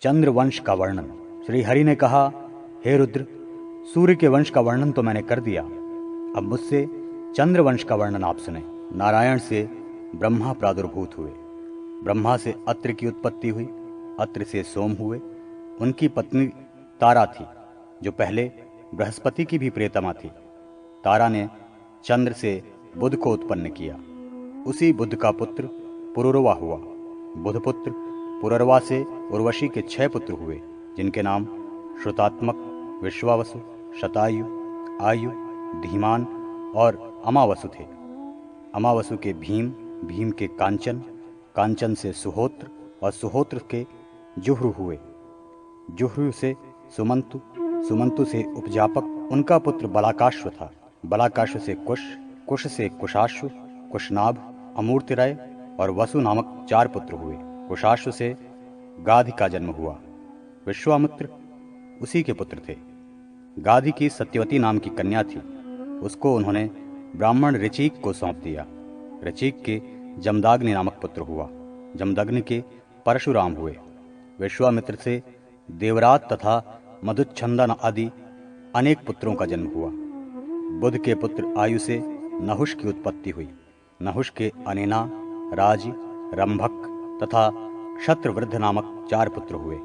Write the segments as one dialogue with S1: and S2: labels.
S1: चंद्रवंश का वर्णन। श्री हरि ने कहा, हे रुद्र, सूर्य के वंश का वर्णन तो मैंने कर दिया, अब मुझसे चंद्रवंश का वर्णन आप सुने। नारायण से ब्रह्मा प्रादुर्भूत हुए, ब्रह्मा से अत्र की उत्पत्ति हुई, अत्र से सोम हुए। उनकी पत्नी तारा थी, जो पहले बृहस्पति की भी प्रियतमा थी। तारा ने चंद्र से बुध को उत्पन्न किया, उसी बुध का पुत्र पुरुरवा हुआ। बुध पुत्र पुरुरवा से उर्वशी के 6 पुत्र हुए, जिनके नाम श्रुतात्मक, विश्वावसु, शतायु, आयु, धीमान और अमावसु थे। अमावसु के भीम, भीम के कांचन, कांचन से सुहोत्र और सुहोत्र के जुह्रु हुए। जुह्रु से सुमंतु, सुमंतु से उपजापक उनका पुत्र बलाकाश्व था। बलाकाश्व से कुश, कुश से कुशाश्व, कुशनाभ, अमूर्तिराय और वसु नामक 4 पुत्र हुए। कुशाश्व से गाधि का जन्म हुआ। विश्वामित्र उसी के पुत्र थे। गाधि की सत्यवती नाम की कन्या थी, उसको उन्होंने ब्राह्मण ऋचिक को सौंप दिया। ऋचिक के जमदाग्नि नामक पुत्र हुआ। जमदग्नि के परशुराम हुए। विश्वामित्र से देवरात तथा मधुच्छंदन आदि अनेक पुत्रों का जन्म हुआ। बुध के पुत्र आयु से नहुष की उत्पत्ति हुई। नहुष के अनेना, राज, रंभक तथा क्षत्रवृद्ध नामक 4 पुत्र हुए।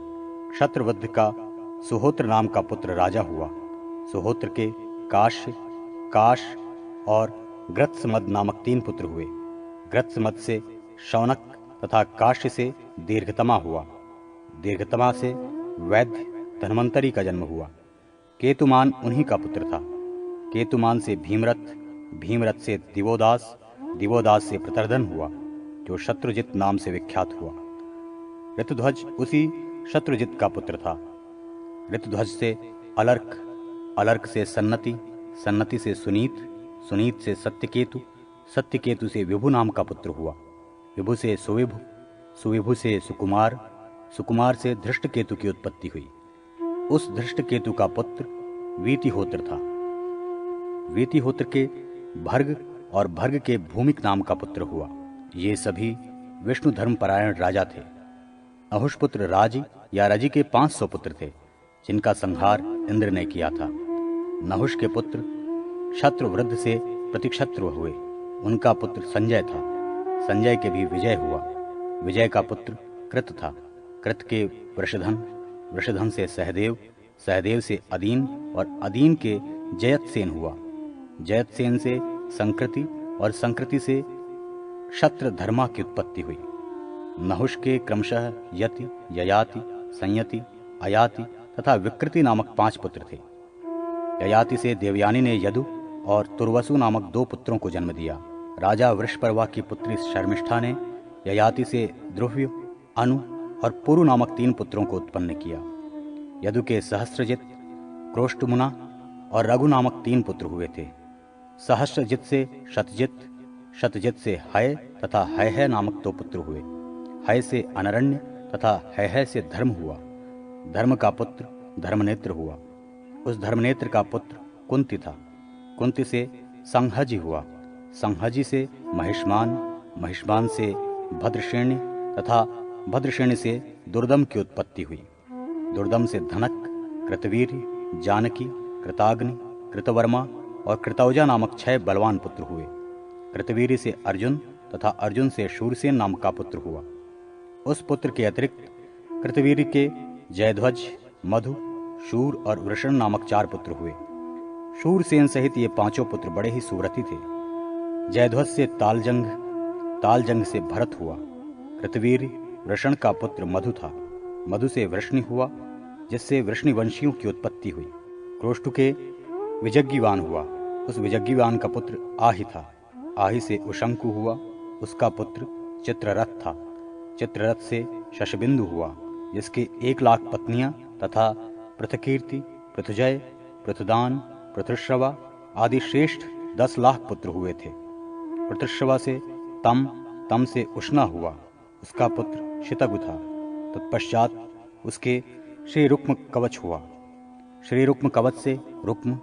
S1: क्षत्रवृद्ध का सुहोत्र नाम का पुत्र राजा हुआ। सुहोत्र के काश्य, काश और ग्रत्समद नामक 3 पुत्र हुए। ग्रत्समद से शौनक तथा काश्य से दीर्घतमा हुआ। दीर्घतमा से वैद्य धन्वंतरी का जन्म हुआ। केतुमान उन्हीं का पुत्र था। केतुमान से भीमरथ, भीमरथ से दिवोदास, दिवोदास से प्रतर्दन हुआ, जो शत्रुजित नाम से विख्यात हुआ। ऋतुध्वज उसी शत्रुजित का पुत्र था। ऋतुध्वज से अलर्क, अलर्क से सन्नति, सन्नति से सुनीत, सुनीत से सत्यकेतु, सत्यकेतु से विभु नाम का पुत्र हुआ। विभु से सुविभु, सुविभु से सुकुमार, सुकुमार से धृष्टकेतु की उत्पत्ति हुई। उस धृष्टकेतु का पुत्र वीतिहोत्र था। वीतिहोत्र के भर्ग और भर्ग के भूमिक नाम का पुत्र हुआ। ये सभी विष्णु धर्मपरायण राजा थे। नहुषपुत्र राजी या रजी के 500 पुत्र थे, जिनका संहार इंद्र ने किया था। नहुष के पुत्र शत्रुवृद्ध से प्रतिक्षत्रु हुए। उनका पुत्र संजय था। संजय के भी विजय हुआ। विजय का पुत्र कृत था। कृत के वृषधन, वृषधन से सहदेव, सहदेव से अदीन और अदीन के जयतसेन हुआ। जयतसेन से संकृति और संकृति से क्षत्रधर्मा की उत्पत्ति हुई। नहुष के क्रमशः यति, ययाति, संयति, अयाति तथा विकृति नामक 5 पुत्र थे। ययाति से देवयानी ने यदु और तुर्वसु नामक 2 पुत्रों को जन्म दिया। राजा वृषपर्वा की पुत्री शर्मिष्ठा ने ययाति से ध्रुव्य, अनु और पुरु नामक 3 पुत्रों को उत्पन्न किया। यदु के सहस्त्रजित, क्रोष्टमुना और रघु नामक 3 पुत्र हुए थे। सहस्त्रजित से शतजित, शतजित से हय तथा हय नामक 2 पुत्र हुए। हय से अनरण्य तथा हय से धर्म हुआ। धर्म का पुत्र धर्मनेत्र हुआ। उस धर्मनेत्र का पुत्र कुंती था। कुंती से संहजी हुआ। संहजी से महिष्मान, महिष्मान से भद्रश्रेणी तथा भद्रश्रेणी से दुर्दम की उत्पत्ति हुई। दुर्दम से धनक, कृतवीर, जानकी, कृताग्नि, कृतवर्मा और कृतौजा नामक 6 बलवान पुत्र हुए। कृतवीर से अर्जुन तथा अर्जुन से शूरसेन नाम का पुत्र हुआ। उस पुत्र के अतिरिक्त कृतवीर के जयध्वज, मधु, शूर और वृषण नामक 4 पुत्र हुए। शूरसेन सहित ये 5 पुत्र बड़े ही सुव्रती थे। जयध्वज से तालजंग, तालजंग से भरत हुआ। कृतवीर वृषण का पुत्र मधु था। मधु से वृष्णि हुआ, जिससे वृष्णि वंशियों की उत्पत्ति हुई। क्रोष्टु के विजग्गीवान हुआ। उस विजग्गीवान का पुत्र आहि था। आहि से उशंकु हुआ। उसका पुत्र चित्ररथ था। चित्ररथ से शशबिंदु हुआ, जिसके 1 लाख पत्नियां तथा पृथकीर्ति, पृथुजय, पृथुदान, पृथुश्रवा आदि श्रेष्ठ 10 लाख पुत्र हुए थे। पृथुश्रवा से तम, तम से उष्णा हुआ। उसका पुत्र शितगु था। तत्पश्चात उसके श्री रुक्म कवच हुआ। श्री रुक्म कवच से रुक्म,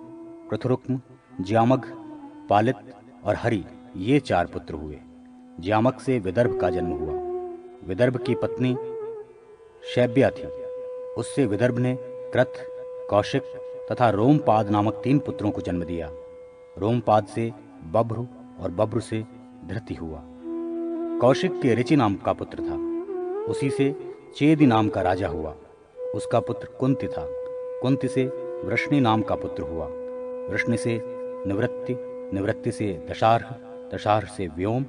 S1: पृथुरुक्म, ज्यामघ, पालित और हरि ये 4 पुत्र हुए। ज्यामक से विदर्भ का जन्म हुआ। विदर्भ की पत्नी शैब्या थी। उससे विदर्भ ने कृत, कौशिक तथा रोमपाद नामक 3 पुत्रों को जन्म दिया। रोमपाद से बभ्रु और बभ्रु से धृति हुआ। कौशिक के ऋचि नाम का पुत्र था, उसी से चेदि नाम का राजा हुआ। उसका पुत्र कुंति था। कुंति से वृष्णि नाम का पुत्र हुआ। वृष्णि से निवृत्ति, निवृत्ति से दशार्ह, दशार्ह से व्योम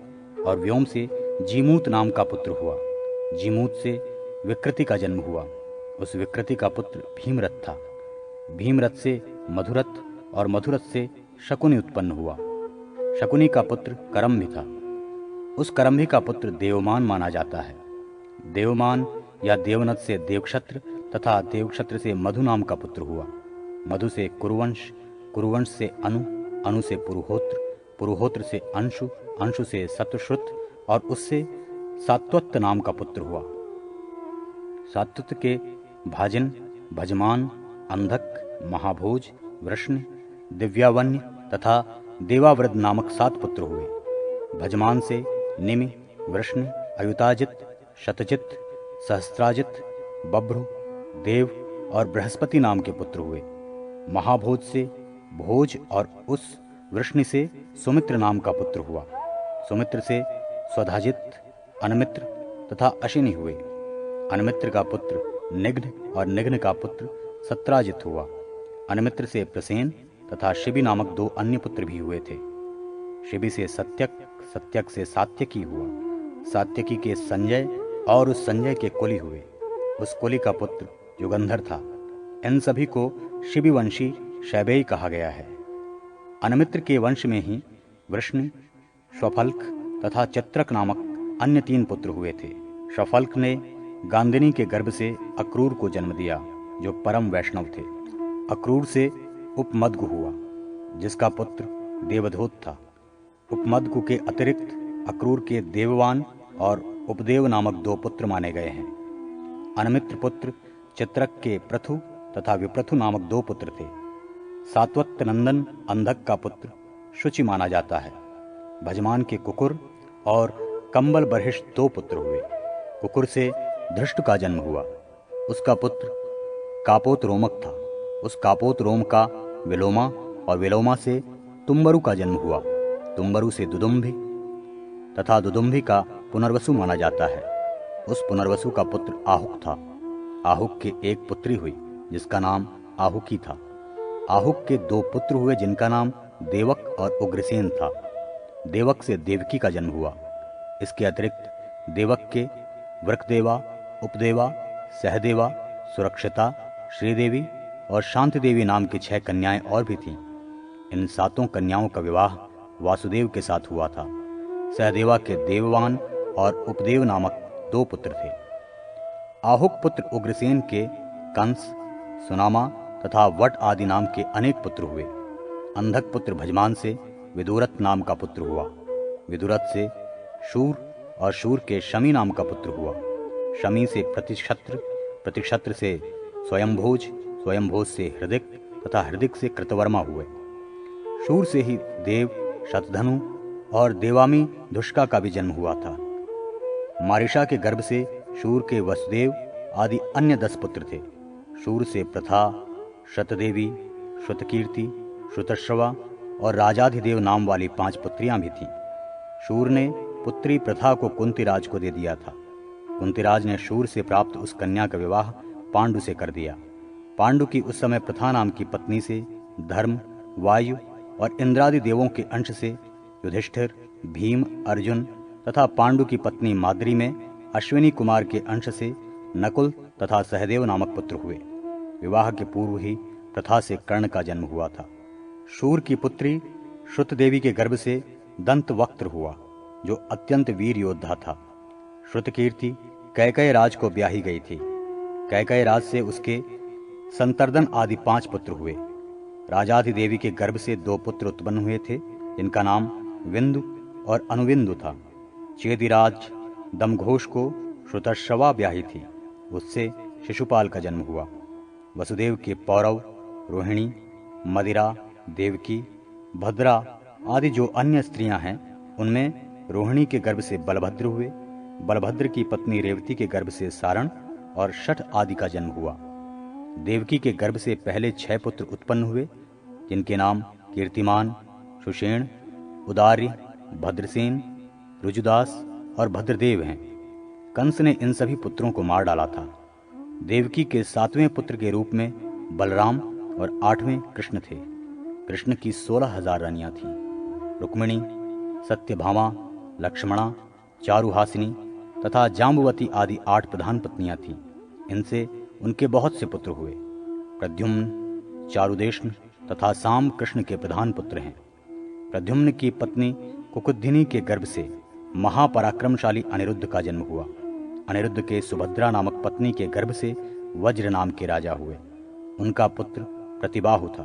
S1: और व्योम से जीमूत नाम का पुत्र हुआ। जीमूत से विकृति का जन्म हुआ। उस विकृति का पुत्र भीमरथ था। भीमरथ से मधुरथ और मधुरथ से शकुनि उत्पन्न हुआ। शकुनि का पुत्र करम्भी था। उस करम्भी का पुत्र देवमान माना जाता है। देवमान या देवनथ से देवक्षत्र तथा देवक्षत्र से मधु नाम का पुत्र हुआ। मधु से कुरुवंश, कुरुवंश से अनु, अनु से पुरुहोत्र, पुरुहोत्र से अंशु, अंशु से सतश्रुत और उससे सात्वत नाम का पुत्र हुआ। सात्वत के भाजन, भजमान, अंधक, महाभोज, वृष्ण, दिव्यावन्य तथा देवावृद नामक 7 पुत्र हुए। भजमान से निमि, वृष्ण, अयुताजित, शतजित, सहस्त्राजित, बभ्रु, देव और बृहस्पति नाम के पुत्र हुए। महाभोज से भोज और उस वृष्णि से सुमित्र नाम का पुत्र हुआ। सुमित्र से स्वधाजित, अनमित्र तथा अशिनि हुए। अनमित्र का पुत्र निघ्न और निघ्न का पुत्र सत्राजित हुआ। अनमित्र से प्रसेन तथा शिबि नामक 2 अन्य पुत्र भी हुए थे। शिबि से सत्यक, सत्यक से सात्यकी हुआ। सात्यकी के संजय और उस संजय के कुली हुए। उस कुली का पुत्र युगंधर था। इन सभी को शिबिवंशी शैबेई कहा गया है। अनमित्र के वंश में ही वृष्णि, श्वफल्क तथा चित्रक नामक अन्य 3 पुत्र हुए थे। श्वफल्क ने गांधिनी के गर्भ से अक्रूर को जन्म दिया, जो परम वैष्णव थे। अक्रूर से उपमद्गु हुआ, जिसका पुत्र देवधोत था। उपमद्गु के अतिरिक्त अक्रूर के देववान और उपदेव नामक 2 पुत्र माने गए हैं। अनमित्र पुत्र चित्रक के प्रथु तथा विप्रथु नामक 2 पुत्र थे। सात्वत नंदन अंधक का पुत्र शुचि माना जाता है। भजमान के कुकुर और कंबल बर्हिष्ठ 2 पुत्र हुए। कुकुर से धृष्ट का जन्म हुआ। उसका पुत्र कापोत रोमक था। उस कापोत रोम का विलोमा और विलोमा से तुम्बरु का जन्म हुआ। तुम्बरु से दुदुम्भि तथा दुदुम्भि का पुनर्वसु माना जाता है। उस पुनर्वसु का पुत्र आहुक था। आहुक के एक पुत्री हुई, जिसका नाम आहुकी था। आहुक के 2 पुत्र हुए, जिनका नाम देवक और उग्रसेन था। देवक से देवकी का जन्म हुआ। इसके अतिरिक्त देवक के वृकदेवा, उपदेवा, सहदेवा, सुरक्षिता, श्रीदेवी और शांति देवी नाम की 6 कन्याएं और भी थीं। इन 7 कन्याओं का विवाह वासुदेव के साथ हुआ था। सहदेवा के देववान और उपदेव नामक 2 पुत्र थे। आहुक पुत्र उग्रसेन के कंस, सुनामा तथा वट आदि नाम के अनेक पुत्र हुए। अंधक पुत्र भजमान से विदुरथ नाम का पुत्र हुआ। विदुरथ से शूर और शूर के शमी नाम का पुत्र हुआ। शमी से प्रतिक्षत्र, प्रतिक्षत्र से स्वयंभोज, स्वयंभोज से हृदिक तथा हृदिक से कृतवर्मा हुए। शूर से ही देव, शतधनु और देवामी दुष्का का भी जन्म हुआ था। मारिशा के गर्भ से शूर के वसुदेव आदि अन्य 10 पुत्र थे। शूर से प्रथा, शतदेवी, श्रुतकीर्ति, श्रुतश्रवा और राजाधिदेव नाम वाली 5 पुत्रियां भी थीं। शूर ने पुत्री प्रथा को कुंतीराज को दे दिया था। कुंतीराज ने शूर से प्राप्त उस कन्या का विवाह पांडु से कर दिया। पांडु की उस समय प्रथा नाम की पत्नी से धर्म, वायु और इंद्रादि देवों के अंश से युधिष्ठिर, भीम, अर्जुन तथा पांडु की पत्नी माद्री में अश्विनी कुमार के अंश से नकुल तथा सहदेव नामक पुत्र हुए। विवाह के पूर्व ही प्रथा से कर्ण का जन्म हुआ था। शूर की पुत्री श्रुत देवी के गर्भ से दंतवक्त्र हुआ, जो अत्यंत वीर योद्धा था। श्रुतकीर्ति कैकेय राज को ब्याही गई थी। कैकेय राज से उसके संतर्दन आदि 5 पुत्र हुए। राजाधिदेवी के गर्भ से 2 पुत्र उत्पन्न हुए थे, जिनका नाम विंदु और अनुविंदु था। चेदिराज दमघोष को श्रुतश्रवा ब्याही थी, उससे शिशुपाल का जन्म हुआ। वसुदेव के पौरव, रोहिणी, मदिरा, देवकी, भद्रा आदि जो अन्य स्त्रियां हैं, उनमें रोहिणी के गर्भ से बलभद्र हुए। बलभद्र की पत्नी रेवती के गर्भ से सारण और शठ आदि का जन्म हुआ। देवकी के गर्भ से पहले 6 पुत्र उत्पन्न हुए, जिनके नाम कीर्तिमान, सुषेण, उदार्य, भद्रसेन, रुजुदास और भद्रदेव हैं। कंस ने इन सभी पुत्रों को मार डाला था। देवकी के 7वें पुत्र के रूप में बलराम और 8वें कृष्ण थे। कृष्ण की 16,000 रानियां थीं। रुक्मिणी, सत्यभामा, लक्ष्मणा, चारुहासिनी तथा जाम्बुवती आदि 8 प्रधान पत्नियां थीं। इनसे उनके बहुत से पुत्र हुए। प्रद्युम्न, चारुदेष्ण तथा साम कृष्ण के प्रधान पुत्र हैं। प्रद्युम्न की पत्नी कुकुद्धिनी के गर्भ से महापराक्रमशाली अनिरुद्ध का जन्म हुआ। अनिरुद्ध के सुभद्रा नामक पत्नी के गर्भ से वज्र नाम के राजा हुए। उनका पुत्र प्रतिबाहु था।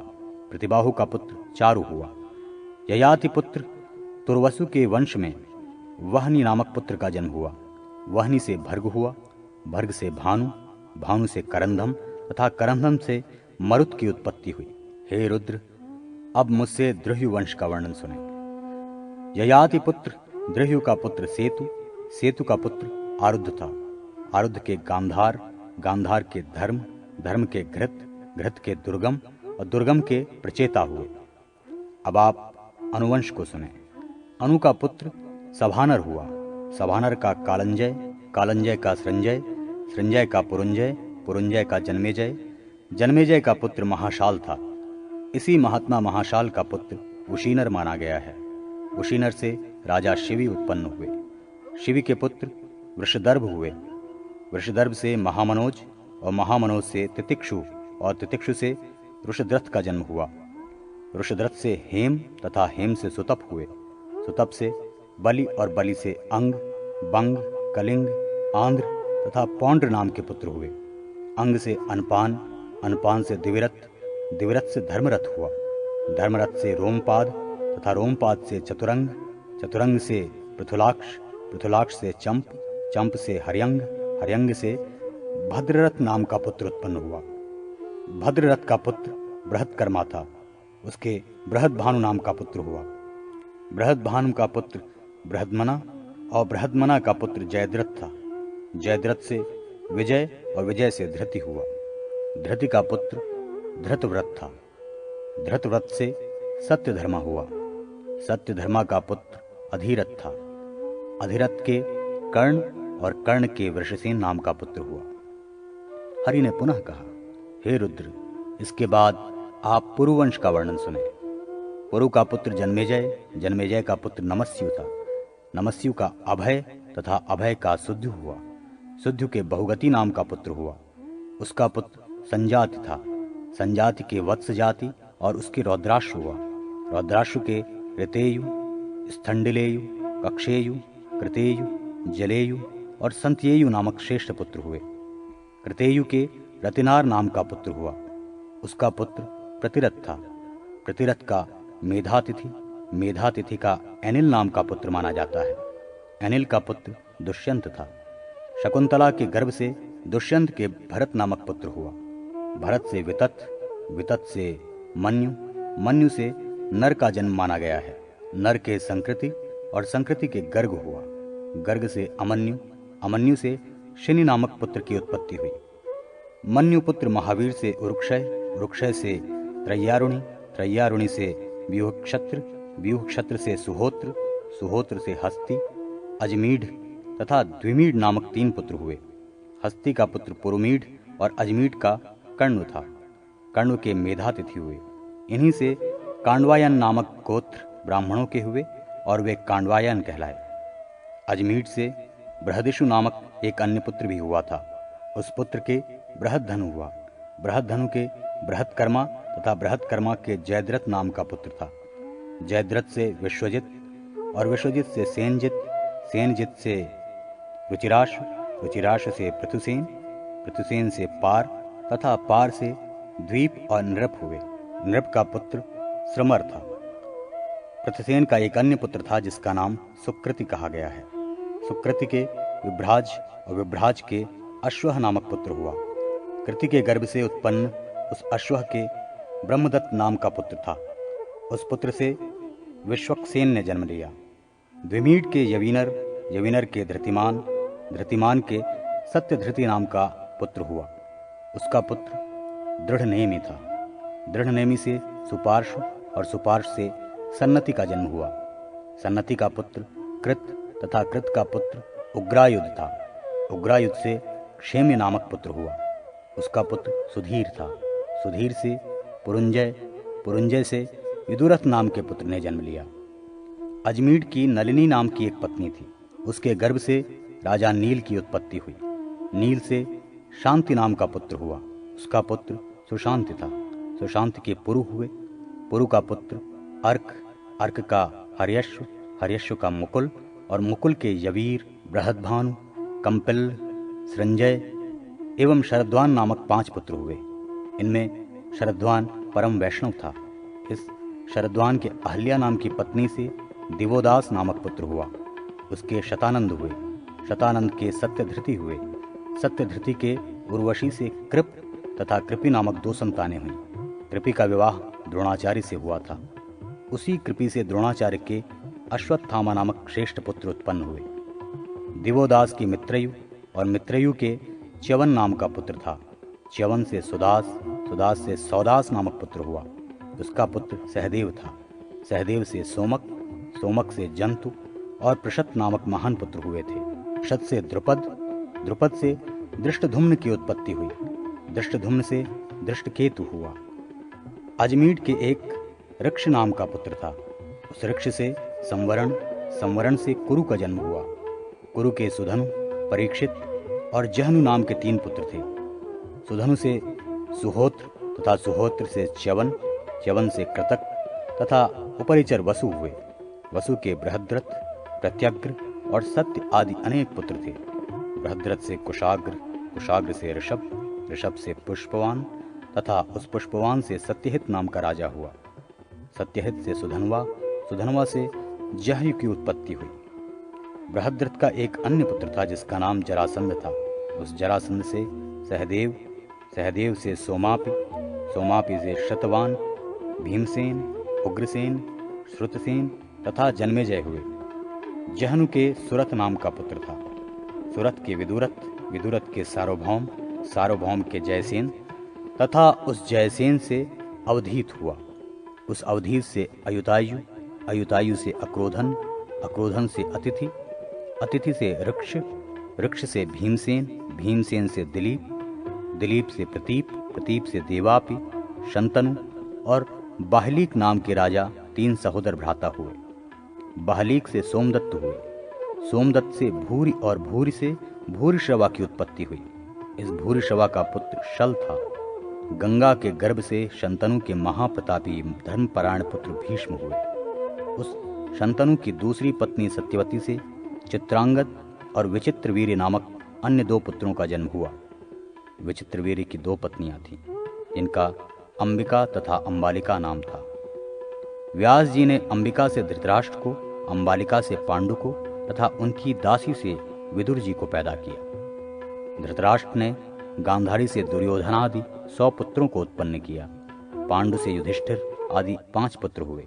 S1: प्रतिबाहु का पुत्र चारु हुआ। ययाति पुत्र तुर्वसु के वंश में वहनी नामक पुत्र का जन्म हुआ। वहनी से भर्ग हुआ, भर्ग से भानु, भानु से करंधम तथा करंधम से मरुत की उत्पत्ति हुई। हे रुद्र, अब मुझसे द्रुह्यु वंश का वर्णन सुने। ययाति पुत्र द्रुह्यु का पुत्र सेतु, सेतु का पुत्र आरुद्ध था। आरुद्ध के गांधार, गांधार के धर्म, धर्म के घृत, घृत के दुर्गम और दुर्गम के प्रचेता हुए। अब आप अनुवंश को सुने। अनु का पुत्र सभानर हुआ। सभानर का कालंजय, कालंजय का सृंजय, सृंजय का पुरुंजय, पुरुंजय का जन्मेजय, जन्मेजय का पुत्र महाशाल था। इसी महात्मा महाशाल का पुत्र उशीनर माना गया है। उशीनर से राजा शिवी उत्पन्न हुए। शिवी के पुत्र वृषदर्भ हुए। वृषदर्भ से महामनोज और महामनोज से तितिक्षु और तितिक्षु से वृषद्रथ का जन्म हुआ। वृषद्रथ से हेम तथा हेम से सुतप हुए। सुतप से बलि और बलि से अंग, बंग, कलिंग, आंध्र तथा पौंड्र नाम के पुत्र हुए। अंग से अनपान, अनपान से दिविरथ, दिविरथ से धर्मरथ हुआ। धर्मरथ से रोमपाद तथा रोमपाद से चतुरंग, चतुरंग से पृथुलाक्ष, पृथुलाक्ष से चंप, चंप से हर्यंग, हर्यंग से भद्ररथ नाम का पुत्र उत्पन्न हुआ। भद्ररथ का पुत्र बृहत्कर्मा था। उसके बृहद्भानु नाम का पुत्र हुआ। बृहद्भानु का पुत्र बृहद्मना और बृहद्मना का पुत्र जयद्रथ था। जयद्रथ से विजय और विजय से धृति हुआ। धृति का पुत्र धृतव्रत था। धृतव्रत से सत्यधर्मा हुआ। सत्यधर्मा का पुत्र अधीरथ था। अधीरथ के कर्ण और कर्ण के वृषसेन नाम का पुत्र हुआ। हरि ने पुनः कहा, हे रुद्र, इसके बाद आप पुरुवंश का वर्णन सुने। पुरु का पुत्र जन्मेजय, जन्मेजय का पुत्र नमस्यु था। नमस्यु का अभय तथा अभय का सुद्धु हुआ। सुद्धु के बहुगति नाम का पुत्र हुआ। उसका पुत्र संजाति था। संजाति के वत्स जाति और उसके रौद्राक्ष हुआ। रौद्राक्ष के ऋतेयु, स्थंडिलेयु, कक्षेयु, कृतेयु, जलेयु और संत्येयु नामक श्रेष्ठ पुत्र हुए। कृतेयु के रतिनार नाम का पुत्र हुआ। उसका पुत्र प्रतिरथ था। प्रतिरथ का मेधातिथि, मेधातिथि का एनिल नाम का पुत्र माना जाता है। एनिल का पुत्र दुष्यंत था। शकुंतला के गर्भ से दुष्यंत के भरत नामक पुत्र हुआ। भरत से वितत, वितत से मन्यु, मन्यु से नर का जन्म माना गया है। नर के संकृति और संकृति के गर्ग हुआ। गर्ग से अमन्यु, अमन्यु से शनि नामक पुत्र की उत्पत्ति हुई। मन्यु पुत्र महावीर से उरुक्षय, उरुक्षय से त्रय्यारुणी, त्रय्यारुणी से व्यूहक्षत्र, व्यूहक्षत्र से सुहोत्र, सुहोत्र से हस्ती, अजमीढ़ तथा द्विमीढ़ नामक 3 पुत्र हुए। हस्ती का पुत्र पुरुमीढ़ और अजमीढ़ का कर्ण था। कर्ण के मेधातिथि हुए। इन्हीं से कांडवायन नामक गोत्र ब्राह्मणों के हुए और वे कांडवायन कहलाए। अजमीढ़ से बृहदिषु नामक एक अन्य पुत्र भी हुआ था। उस पुत्र के बृहद्धनु हुआ। बृहद्धनु के बृहत्कर्मा तथा बृहत्कर्मा के जयद्रथ नाम का पुत्र था। जयद्रथ से विश्वजित और विश्वजित से सेनजित, सेनजित से रुचिराश, रुचिराश से पृथुसेन, पृथुसेन से पार तथा पार से द्वीप और नृप हुए। नृप का पुत्र श्रमर था। पृथुसेन का एक अन्य पुत्र था जिसका नाम सुकृति कहा गया है। सुकृति के विभ्राज और विभ्राज के अश्वह नामक पुत्र हुआ। कृति के गर्भ से उत्पन्न उस अश्वह के ब्रह्मदत्त नाम का पुत्र था। उस पुत्र से विश्वक्सेन ने जन्म लिया। द्विमीढ़ के यवीनर, यवीनर के धृतिमान, धृतिमान के सत्यधृति नाम का पुत्र हुआ। उसका पुत्र दृढ़ नेमी था। दृढ़ नेमी से सुपार्श्व और सुपार्श्व से सन्नति का जन्म हुआ। सन्नति का पुत्र कृत तथा कृत का पुत्र उग्रायुध था। उग्रायुध से क्षेम्य नामक पुत्र हुआ। उसका पुत्र सुधीर था। सुधीर से पुरुंजय, पुरुंजय से विदुरथ नाम के पुत्र ने जन्म लिया। अजमीढ़ की नलिनी नाम की एक पत्नी थी। उसके गर्भ से राजा नील की उत्पत्ति हुई। नील से शांति नाम का पुत्र हुआ। उसका पुत्र सुशांत था। सुशांत के पुरु हुए। पुरु का पुत्र अर्क, अर्क का हर्यश्व, हर्यश्व का मुकुल और मुकुल के यवीर, बृहद्भानु, कंपिल, सृंजय एवं शरद्वान नामक 5 पुत्र हुए। इनमें शरद्वान परम वैष्णव था। इस शरद्वान के अहल्या नाम की पत्नी से दिवोदास नामक पुत्र हुआ। उसके शतानंद हुए। शतानंद के सत्यधृति हुए। सत्यधृति के उर्वशी से कृप तथा कृपि नामक 2 संतानें हुईं। कृपि का विवाह द्रोणाचार्य से हुआ था। उसी कृपि से द्रोणाचार्य के अश्वत्थामा नामक श्रेष्ठ पुत्र उत्पन्न हुए। दिवोदास की मित्रयु और मित्रयु के च्यवन नाम का पुत्र था। च्यवन से सुदास, सुदास से सौदास नामक पुत्र हुआ। उसका पुत्र सहदेव था। सहदेव से सोमक, सोमक से जंतु और प्रशत नामक महान पुत्र हुए थे। प्रशत से द्रुपद, द्रुपद से दृष्टधुम्न की उत्पत्ति हुई। दृष्टधुम्न से दृष्टकेतु हुआ। अजमीढ़ के एक ऋक्ष नाम का पुत्र था। उस ऋक्ष से संवरण, संवरण से कुरु का जन्म हुआ। कुरु के सुधनु, परीक्षित और जहनु नाम के 3 पुत्र थे। सुधनु से सुहोत्र तथा सुहोत्र से च्यवन, च्यवन से कृतक तथा उपरिचर वसु हुए। वसु के बृहद्रथ, प्रत्यग्र और सत्य आदि अनेक पुत्र थे। बृहद्रथ से कुशाग्र, कुशाग्र से ऋषभ, ऋषभ से पुष्पवान तथा उस पुष्पवान से सत्यहित नाम का राजा हुआ। सत्यहित से सुधनवा, सुधनवा से जहयु की उत्पत्ति हुई। बृहद्रथ का एक अन्य पुत्र था जिसका नाम जरासंध था। उस जरासंध से सहदेव, सहदेव से सोमापि, सोमापि से शतवान, भीमसेन, उग्रसेन, श्रुतसेन तथा जन्मेजय हुए। जहनु के सुरथ नाम का पुत्र था। सुरथ के विदुरथ, विदुरथ के सार्वभौम, सार्वभौम के जयसेन तथा उस जयसेन से अवधीत हुआ। उस अवधीत से अयुतायु, अयुतायु से अक्रोधन, अक्रोधन से अतिथि, अतिथि से ऋक्ष, ऋक्ष से भीमसेन, भीमसेन से दिलीप, दिलीप से प्रतीप, प्रतीप से देवापि, शंतनु और बाहलीक नाम के राजा 3 सहोदर भ्राता हुए। बाहलीक से सोमदत्त हुए। सोमदत्त से भूरि और भूरि से भूरिश्रवा की उत्पत्ति हुई। इस भूरिश्रवा का पुत्र शल था। गंगा के गर्भ से शंतनु के महाप्रतापी धर्मपरायण पुत्र भीष्म हुए। उस शंतनु की दूसरी पत्नी सत्यवती से चित्रांगद और विचित्रवीर्य नामक अन्य 2 पुत्रों का जन्म हुआ। विचित्रवीर्य की 2 पत्नियां थीं, जिनका अंबिका तथा अंबालिका नाम था। व्यास जी ने अंबिका से धृतराष्ट्र को, अंबालिका से पांडु को तथा उनकी दासी से विदुर जी को पैदा किया। धृतराष्ट्र ने गांधारी से दुर्योधन आदि 100 पुत्रों को उत्पन्न किया। पांडु से युधिष्ठिर आदि 5 पुत्र हुए।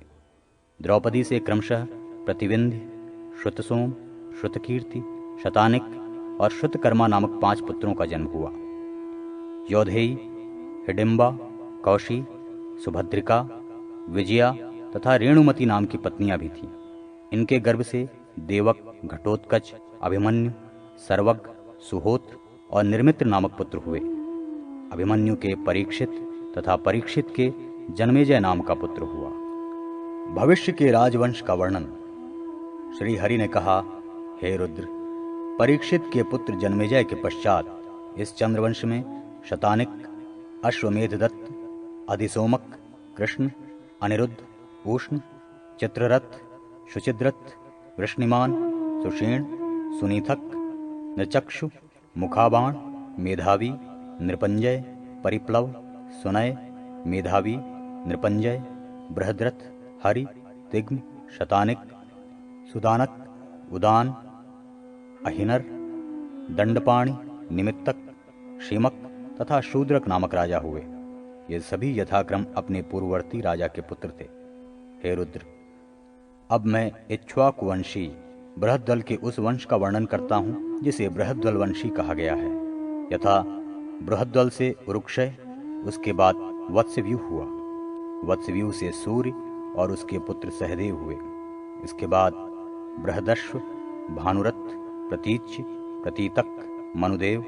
S1: द्रौपदी से क्रमशः प्रतिविंध्य, श्रुतसोम, श्रुतकीर्ति, शतानिक और श्रुतकर्मा नामक 5 पुत्रों का जन्म हुआ। योधेयी, हिडिंबा, कौशी, सुभद्रिका, विजया तथा रेणुमती नाम की पत्नियां भी थीं। इनके गर्भ से देवक, घटोत्कच, अभिमन्यु, सर्वज्ञ, सुहोत्र और निर्मित्र नामक पुत्र हुए। अभिमन्यु के परीक्षित तथा परीक्षित के जन्मेजय नाम का पुत्र हुआ। भविष्य के राजवंश का वर्णन। श्री हरि ने कहा, हे रुद्र, परीक्षित के पुत्र जन्मेजय के पश्चात इस चंद्रवंश में शतानिक, अश्वमेध दत्त, अधिसोमक, कृष्ण, अनिरुद्ध, उष्ण, चित्ररथ, शुचिद्रथ, वृष्णिमान, सुषेण, सुनीथक, नृचक्षु, मुखाबाण, मेधावी, नृपंजय, परिप्लव, सुनय, मेधावी, नृपंजय, बृहद्रथ, हरि, तिग्म, शतानिक, सुदानक, उदान, अहिनर, दंडपाणि, निमित्तक, शीमक तथा शूद्रक नामक राजा हुए। ये सभी यथाक्रम अपने पूर्ववर्ती राजा के पुत्र थे। हे रुद्र, अब मैं इक्ष्वाकु वंशी बृहद्दल के उस वंश का वर्णन करता हूँ जिसे बृहद्दल वंशी कहा गया है। यथा बृहद्दल से उरुक्षय, उसके बाद वत्सव्यूह हुआ। वत्सव्यूह से सूर्य और उसके पुत्र सहदेव हुए। इसके बाद बृहदश्व, भानुरथ, प्रतीच्य, प्रतीतक, मनुदेव,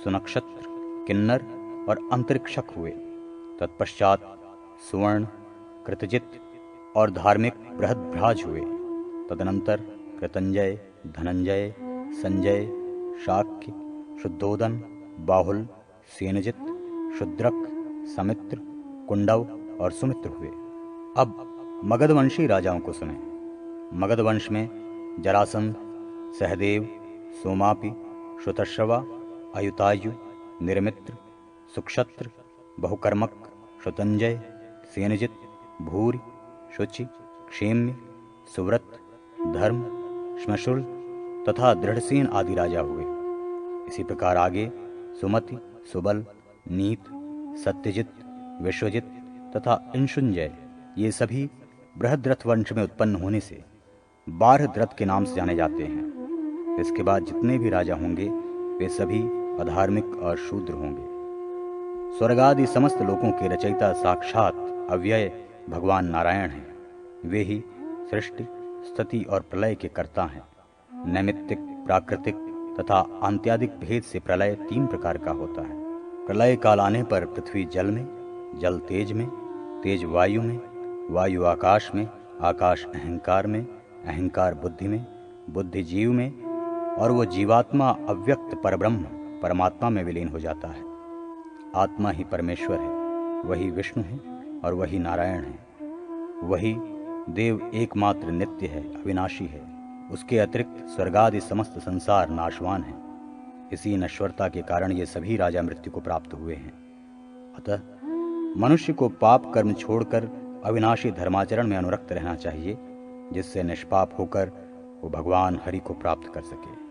S1: सुनक्षत्र, किन्नर और अंतरिक्षक हुए। तत्पश्चात सुवर्ण, कृतजित और धार्मिक बृहद्भ्राज हुए। तदनंतर कृतंजय, धनंजय, संजय, शाक्य, शुद्धोदन, बाहुल, सेनजित, शुद्रक, समित्र, कुंडव और सुमित्र हुए। अब मगधवंशी राजाओं को सुने। मगध वंश में जरासंध, सहदेव, सोमापि, श्रुतश्रवा, अयुतायु, निर्मित्र, सुक्षत्र, बहुकर्मक, श्रुतंजय, सेनजित, भूरि, शुचि, क्षेम्य, सुव्रत, धर्म, श्मशुल तथा दृढ़सेन आदि राजा हुए। इसी प्रकार आगे सुमति, सुबल, नीत, सत्यजित, विश्वजित तथा इंशुंजय ये सभी बृहद्रथ वंश में उत्पन्न होने से बारहद्रथ के नाम से जाने जाते हैं। इसके बाद जितने भी राजा होंगे वे सभी अधार्मिक और शूद्र होंगे। स्वर्ग आदि समस्त लोकों के रचयिता साक्षात अव्यय भगवान नारायण हैं। वे ही सृष्टि, स्थिति और प्रलय के कर्ता हैं। नैमित्तिक, प्राकृतिक तथा आंत्यादिक भेद से प्रलय 3 प्रकार का होता है। प्रलय काल आने पर पृथ्वी जल में, जल तेज में, तेज वायु में, वायु आकाश में, आकाश अहंकार में, अहंकार बुद्धि में, बुद्धि जीव में और वो जीवात्मा अव्यक्त परब्रह्म परमात्मा में विलीन हो जाता है। आत्मा ही परमेश्वर है, वही विष्णु है और वही नारायण है। वही देव एकमात्र नित्य है, अविनाशी है। उसके अतिरिक्त स्वर्गादि समस्त संसार नाशवान है। इसी नश्वरता के कारण ये सभी राजा मृत्यु को प्राप्त हुए हैं। अतः मनुष्य को पाप कर्म छोड़कर अविनाशी धर्माचरण में अनुरक्त रहना चाहिए, जिससे निष्पाप होकर वो भगवान हरि को प्राप्त कर सके।